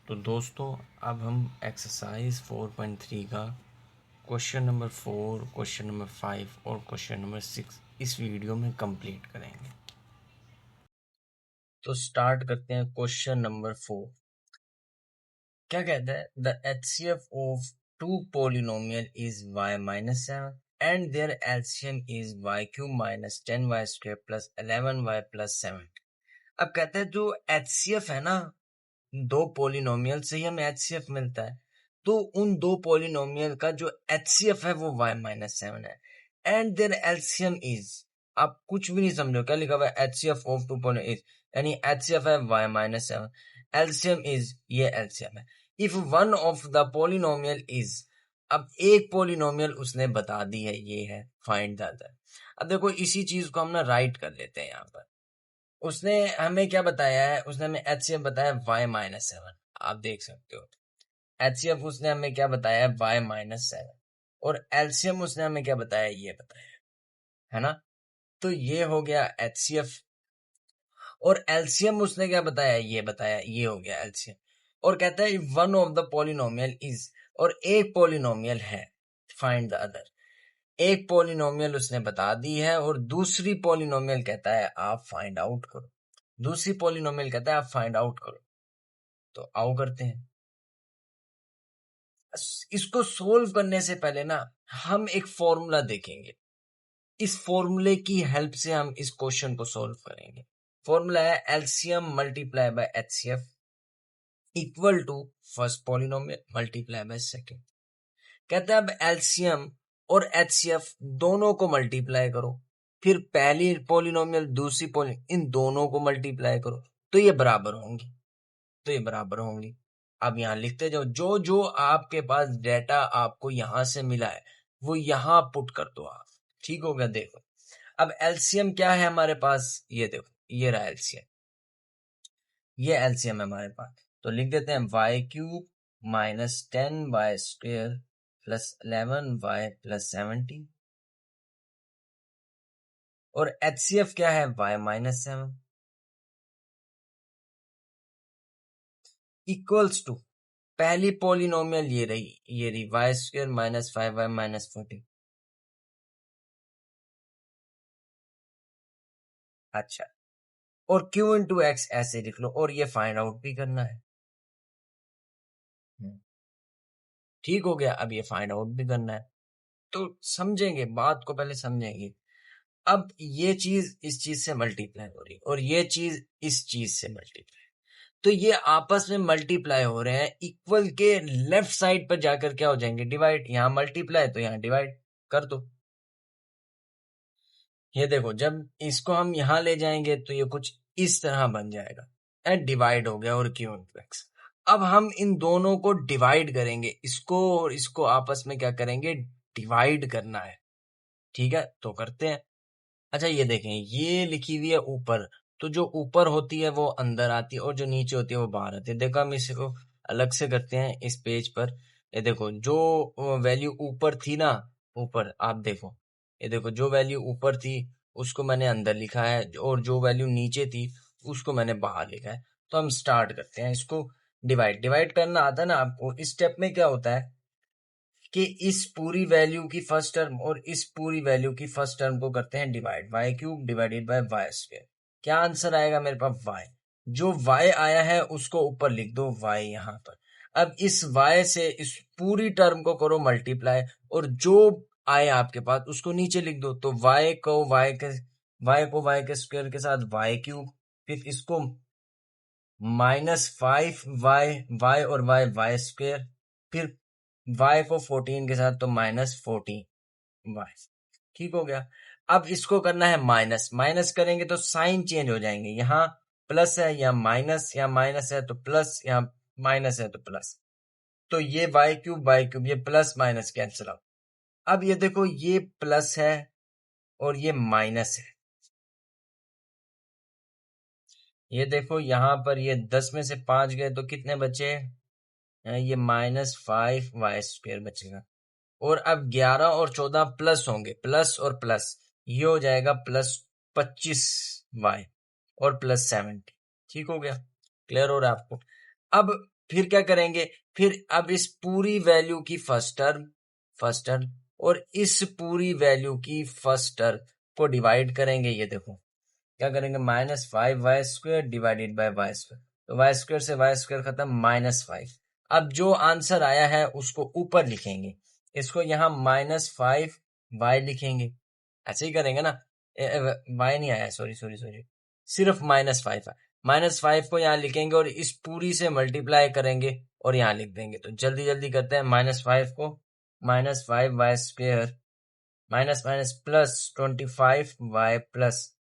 तो दोस्तों अब हम एक्सरसाइज 4.3 का क्वेश्चन नंबर 4, क्वेश्चन नंबर 5 और क्वेश्चन नंबर 6 इस वीडियो में कंप्लीट करेंगे। तो स्टार्ट करते हैं क्वेश्चन नंबर 4। क्या कहता है? The HCF of two polynomial is y minus 7 and their LCM is y cube minus 10y square plus 11y plus 7। अब कहता है जो एचसीएफ है ना, दो पोलिनोमियल से ही हमें एचसीएफ मिलता है, तो उन दो पोलिनोमियल का जो एचसीएफ है वो y माइनस 7 है एंड देयर एलसीएम इज, आप कुछ भी नहीं समझो, क्या लिखा हुआ है? HCF of two polynomial is, यानी एचसीएफ है y माइनस 7, एलसीएम इज, ये एलसीएम है। If one of the polynomial is, अब एक पोलिनोमियल उसने बता दी है, ये है, फाइंड द अदर। अब देखो इसी चीज को हम ना राइट कर लेते हैं यहाँ पर। उसने हमें क्या बताया है? उसने हमें एचसीएफ बताया y माइनस 7, आप देख सकते हो। एचसीएफ उसने हमें क्या बताया है? y minus 7। और एलसीएम उसने हमें क्या बताया? ये बताया है ना। तो ये हो गया एचसीएफ। और एलसीएम उसने क्या बताया? ये बताया, ये हो गया एलसीएम। और कहता है one of the polynomial is, और एक पॉलिनोमियल है, फाइंड द अदर। एक पॉलिनोमियल उसने बता दी है और दूसरी पॉलिनोमियल कहता है आप फाइंड आउट करो। दूसरी पॉलिनोमियल कहता है आप फाइंड आउट करो। तो आओ करते हैं। इसको सोल्व करने से पहले ना हम एक फॉर्मूला देखेंगे। इस फॉर्मूले की हेल्प से हम इस क्वेश्चन को सोल्व करेंगे। फॉर्मूला है LCM multiply by HCF equal to first polynomial multiply by second. कहता है अब एलसीएम और एचसीएफ दोनों को मल्टीप्लाई करो, फिर पहली पॉलिनोमियल दूसरी पॉलिनोमियल, इन दोनों को मल्टीप्लाई करो, तो ये बराबर होंगी। तो ये बराबर होंगी। अब यहाँ लिखते जाओ, जो जो आपके पास डेटा आपको यहाँ से मिला है वो यहाँ पुट कर दो आप। ठीक हो गया? देखो अब एलसीएम क्या है हमारे पास, ये देखो, ये रहा एलसीएम, ये एलसीएम है हमारे पास। तो लिख देते हैं y cube minus 10y square plus 11y plus 17। और एचसीएफ क्या है? y माइनस 7 इक्वल्स टू पहली पॉलिनोमियल ये रही y square minus 5y minus 14। अच्छा, और q इंटू एक्स ऐसे लिख लो, और ये फाइंड आउट भी करना है। ठीक हो गया? अब ये फाइंड आउट भी करना है, तो समझेंगे बात को, पहले समझेंगे। अब ये चीज इस चीज से मल्टीप्लाई हो रही है और ये चीज इस चीज से मल्टीप्लाई, तो ये आपस में मल्टीप्लाई हो रहे हैं। इक्वल के लेफ्ट साइड पर जाकर क्या हो जाएंगे? डिवाइड। यहाँ मल्टीप्लाई तो यहाँ डिवाइड कर दो। ये देखो, जब इसको हम यहाँ ले जाएंगे तो ये कुछ इस तरह बन जाएगा, एंड डिवाइड हो गया, और क्यू इंटू एक्स। अब हम इन दोनों को डिवाइड करेंगे, इसको और इसको आपस में क्या करेंगे? डिवाइड करना है। ठीक है, तो करते हैं। अच्छा ये देखें, ये लिखी हुई है ऊपर, तो जो ऊपर होती है वो अंदर आती है और जो नीचे होती है वो बाहर आती है। देखो हम इसको अलग से करते हैं इस पेज पर। ये देखो, जो वैल्यू ऊपर थी ना, ऊपर आप देखो, ये देखो जो वैल्यू ऊपर थी उसको मैंने अंदर लिखा है, और जो वैल्यू नीचे थी उसको मैंने बाहर लिखा है। तो हम स्टार्ट करते हैं इसको। डिवाइड डिवाइड करना आता है ना आपको। इस स्टेप में क्या होता है कि इस पूरी वैल्यू की फर्स्ट टर्म और इस पूरी वैल्यू की फर्स्ट टर्म को करते हैं divide. Y cube divided by y square. क्या आंसर आएगा मेरे पास? वाई। जो वाई आया है उसको ऊपर लिख दो, वाई यहाँ पर। अब इस वाई से इस पूरी टर्म को करो मल्टीप्लाई, और जो आए आपके पास उसको नीचे लिख दो। तो वाई के स्क्वायर के साथ वाई क्यूब, फिर इसको माइनस 5y, वाई और वाई स्क्वायर, फिर y को 14 के साथ तो माइनस 14y। ठीक हो गया? अब इसको करना है माइनस। माइनस करेंगे तो साइन चेंज हो जाएंगे, यहाँ प्लस है यहाँ माइनस, यहाँ माइनस है तो प्लस, यहाँ माइनस है तो प्लस। तो ये वाई क्यूब ये प्लस माइनस कैंसिल आउट। अब ये देखो, ये प्लस है और ये माइनस है। ये देखो यहाँ पर ये 10 में से 5 गए तो कितने बचे? ये माइनस 5y स्क्वेयर बचेगा। और अब 11 और 14 प्लस होंगे, प्लस और प्लस, ये हो जाएगा प्लस 25y और प्लस 70। ठीक हो गया? क्लियर हो रहा है आपको? अब फिर क्या करेंगे, फिर अब इस पूरी वैल्यू की फर्स्ट टर्म और इस पूरी वैल्यू की फर्स्ट टर्म को डिवाइड करेंगे। ये देखो क्या करेंगे, -5y² डिवाइडेड बाय y², तो y² से y² खत्म, -5। अब जो आंसर आया है उसको ऊपर लिखेंगे, इसको यहाँ -5y लिखेंगे, ऐसे ही करेंगे ना। y नहीं आया, सॉरी, सिर्फ -5 है। -5 को यहाँ लिखेंगे और इस पूरी से मल्टीप्लाई करेंगे और यहाँ लिख देंगे। तो जल्दी जल्दी करते हैं, -5 को -5y² minus minus plus 25y plus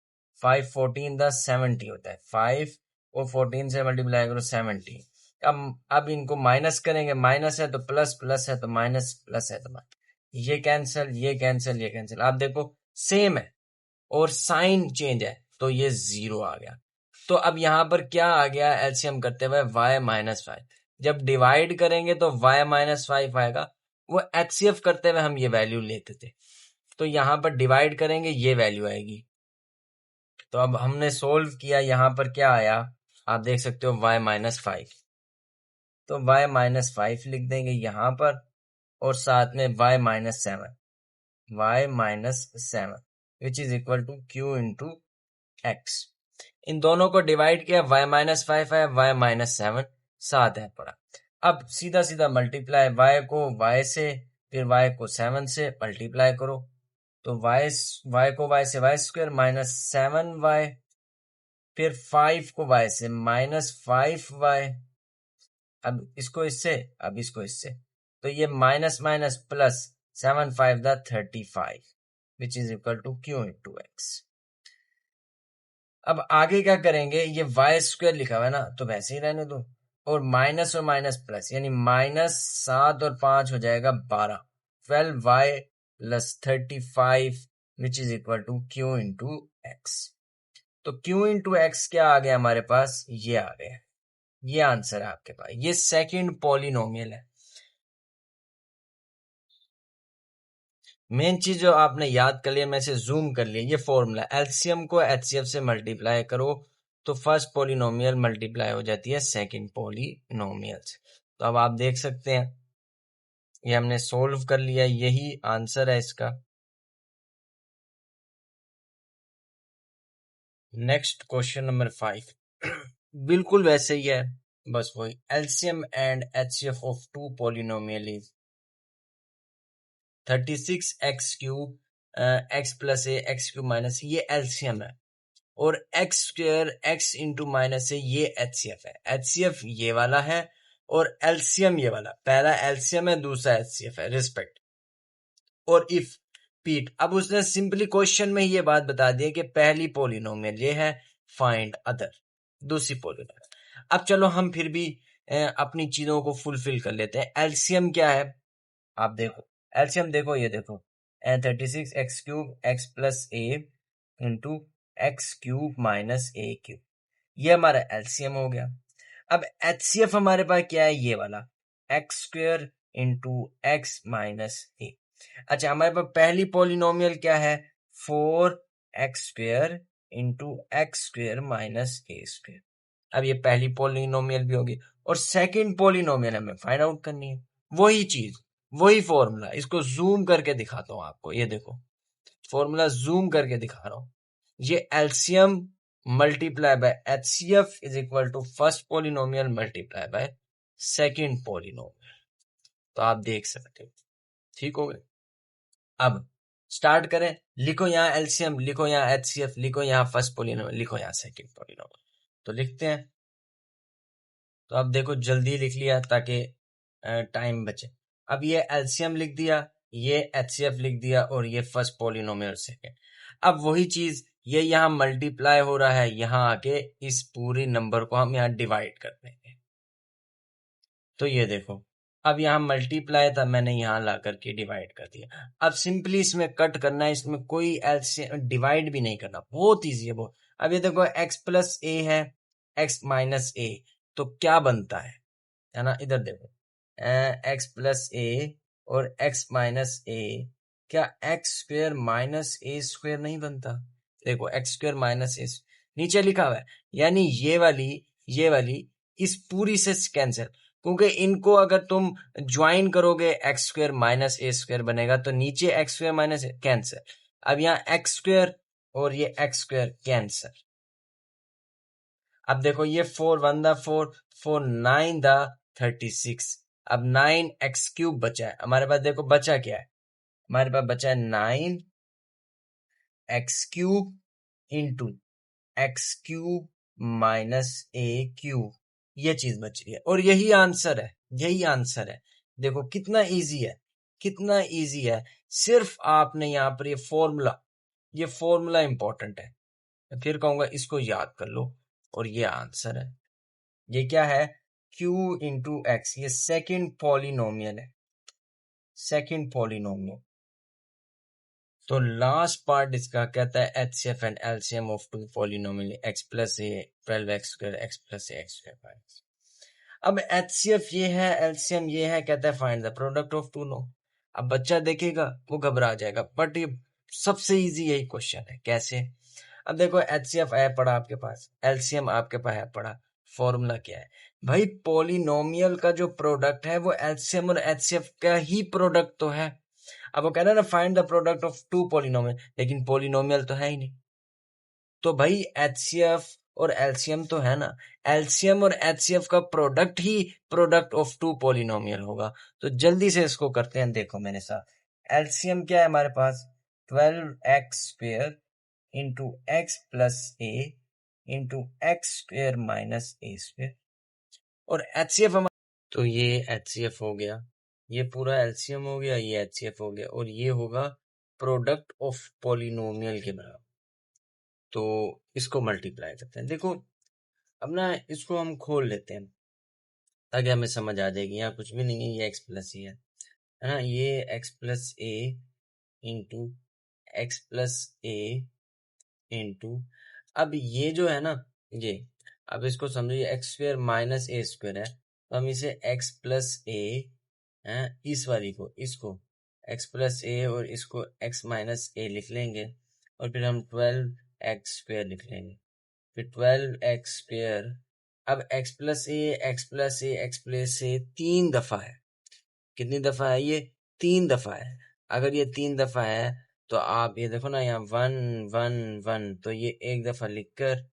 5 14 10 70 होता है। 5 और 14 से मल्टीप्लाई करो 70। अब इनको माइनस करेंगे, माइनस है तो प्लस, प्लस है तो माइनस, प्लस है तो माइनस, ये कैंसिल, ये कैंसिल, ये कैंसिल। आप देखो सेम है और साइन चेंज है तो ये 0 आ गया। तो अब यहाँ पर क्या आ गया, एलसीएम करते हुए y-5। जब डिवाइड करेंगे तो y-5 आएगा, वो एचसीएफ करते हुए हम ये वैल्यू लेते थे, तो यहाँ पर डिवाइड करेंगे ये वैल्यू आएगी। तो अब हमने सोल्व किया, यहाँ पर क्या आया आप देख सकते हो, y-5। तो y-5 लिख देंगे यहाँ पर और साथ में y-7 which is equal to q into x. इन दोनों को डिवाइड किया, y-5 है, y-7 साथ है पड़ा। अब सीधा सीधा मल्टीप्लाई, y को y से फिर y को 7 से मल्टीप्लाई करो, तो y को y से y² -7y, फिर 5 को y से -5y। अब इसको इससे, अब इसको इससे, तो ये minus minus plus 7 5 35 which is equal to q into x. अब आगे क्या करेंगे, ये y² लिखा हुआ है ना, तो वैसे ही रहने दो, और माइनस प्लस, यानी -7 और 5 हो जाएगा 12, 12y plus 35 which is equal to q into x. तो q इंटू एक्स क्या आ गया हमारे पास, ये आ गया, ये आंसर है आपके पास, ये सेकंड पॉलिनोमियल है। मेन चीज जो आपने याद कर लिया, मैं इसे जूम कर लिया, ये फॉर्मूला, एलसीएम को एचसीएफ से मल्टीप्लाई करो तो फर्स्ट पॉलिनोमियल मल्टीप्लाई हो जाती है सेकंड पॉलिनोमियल से। तो अब आप देख सकते हैं ये हमने सोल्व कर लिया, यही आंसर है इसका। नेक्स्ट क्वेश्चन नंबर 5 बिल्कुल वैसे ही है, बस वही, LCM and HCF of two polynomial is 36x³ x plus a x³ minus, ये एलसीएम है, और x² x इंटू माइनस है, ये एचसीएफ है। एचसीएफ ये वाला है और एलसीएम ये वाला, पहला एलसीएम है दूसरा एचसीएफ है, रिस्पेक्ट। और इफ पीट, अब उसने सिंपली क्वेश्चन में ये बात बता दी है कि पहली पॉलिनोमियल ये है, फाइंड अदर दूसरी पॉलिनोमियल। अब चलो हम फिर भी अपनी चीजों को फुलफिल कर लेते हैं। एलसीएम क्या है, आप देखो एलसीएम देखो, ये देखो 36x³ x plus a into x³ minus a³, ये हमारा एलसीएम हो गया। अब एचसीएफ हमारे पास क्या है, ये वाला x² इंटू एक्स माइनस ए। अच्छा, हमारे पास पहली पॉलिनोमियल क्या है, 4x² into x² minus a²। अब ये पहली पॉलिनोमियल भी होगी, और सेकंड पॉलिनोमियल हमें फाइंड आउट करनी है, वही चीज, वही फॉर्मूला। इसको जूम करके दिखाता हूं आपको, ये देखो फॉर्मूला जूम करके दिखा रहा हूं। ये LCM multiply by HCF is equal to first polynomial multiply by second polynomial. तो आप देख सकते हो, ठीक हो गए। अब स्टार्ट करें, लिखो यहाँ एलसीएम, लिखो यहाँ एचसीएफ, लिखो यहाँ फर्स्ट पॉलिनोमियल, लिखो यहाँ सेकंड पॉलिनोमियल। तो लिखते हैं, तो अब देखो जल्दी लिख लिया ताकि टाइम बचे। अब ये एलसीएम लिख दिया, ये एचसीएफ लिख दिया, और ये फर्स्ट पॉलिनोमियल सेकंड। अब वही चीज, ये यहाँ मल्टीप्लाई हो रहा है, यहाँ आके इस पूरी नंबर को हम यहाँ डिवाइड कर देंगे। तो ये देखो, अब यहाँ मल्टीप्लाई था, मैंने यहाँ ला करके डिवाइड कर दिया। अब सिंपली इसमें कट करना है, इसमें कोई एलसीएम डिवाइड भी नहीं करना, बहुत ईजी है बहुत। अब ये देखो x प्लस ए है, x माइनस ए, तो क्या बनता है ना, इधर देखो x प्लस ए और x माइनस ए, क्या x² माइनस a² नहीं बनता? देखो x² माइनस ए नीचे लिखा हुआ है, यानी ये वाली इस पूरी से कैंसिल, क्योंकि इनको अगर तुम ज्वाइन करोगे एक्स स्क्वायर माइनस ए स्क्वायर बनेगा, तो नीचे एक्स स्क्वायर माइनस कैंसर। अब यहाँ एक्स स्क्वायर और ये एक्स स्क्वायर कैंसर। अब देखो ये 4 1 दा 4, 4 9 दा 36। अब 9 एक्स क्यूब बचा है हमारे पास। देखो बचा क्या है हमारे पास, बचा है 9 x cube into x cube minus a cube. ये चीज बच रही है और यही आंसर है, यही आंसर है। देखो कितना इजी है, कितना इजी है। सिर्फ आपने यहाँ पर ये फॉर्मूला इंपॉर्टेंट है। मैं फिर कहूंगा इसको याद कर लो और ये आंसर है। ये क्या है, q इंटू एक्स। ये सेकंड पॉलिनोमियल है, सेकंड पॉलिनोमियल। तो लास्ट पार्ट इसका कहता है HCF and LCM of two polynomial x plus a 12x square x plus a x square. अब एचसीएफ ये है, एलसीएम ये है, कहता है find the product of two no. अब बच्चा देखेगा वो घबरा जाएगा, बट ये सबसे इजी यही क्वेश्चन है। कैसे? अब देखो एचसीएफ है पड़ा आपके पास, एलसीएम आपके पास है पड़ा। फॉर्मूला क्या है भाई, पॉलिनोमियल का जो प्रोडक्ट है वो एलसीएम और एचसीएफ का ही प्रोडक्ट तो है। अब वो कह रहा है ना find the product of two polynomial, लेकिन पॉलिनोमियल तो है ही नहीं। तो भाई एचसीएफ और एलसीएम तो है ना, एलसीएम और एचसीएफ का प्रोडक्ट ही प्रोडक्ट ऑफ टू पॉलिनोमियल होगा। तो जल्दी से इसको करते हैं, देखो मेरे साथ। एलसीएम क्या है हमारे पास, 12x square into x plus a into x square minus a square. और एचसीएफ हमारा, तो ये एचसीएफ हो गया, ये पूरा एलसीएम हो गया, ये एचसीएफ हो गया, और ये होगा प्रोडक्ट ऑफ पॉलिनोमियल के बराबर। तो इसको मल्टीप्लाई करते हैं। देखो अब ना इसको हम खोल लेते हैं ताकि हमें समझ आ जाएगी। यहाँ कुछ भी नहीं है, ये एक्स प्लस ही है ना। ये x plus a into x plus a into, अब ये जो है ना ये, अब इसको समझिए एक्स स्क्वायर माइनस ए स्क्वायर है, तो हम इसे एक्स प्लस ए है, इस वाली को, इसको एक्स प्लस ए और इसको एक्स माइनस ए लिख लेंगे, और फिर हम 12x स्क्वायर लिख लेंगे। फिर 12x स्क्वायर, अब x plus a x plus a x plus ए 3 दफा है। कितनी दफा है ये, 3 दफा है। अगर ये 3 दफा है तो आप ये देखो ना, यहाँ 1 1 1, तो ये एक दफा लिखकर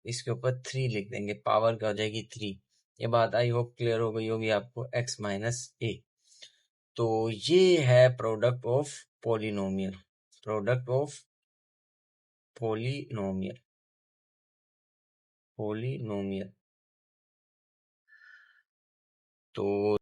इसके ऊपर 3 लिख देंगे, पावर क्या हो जाएगी 3। ये बात आई होप क्लियर हो गई होगी आपको, x माइनस ए। तो ये है product of polynomial, product of polynomial, polynomial. तो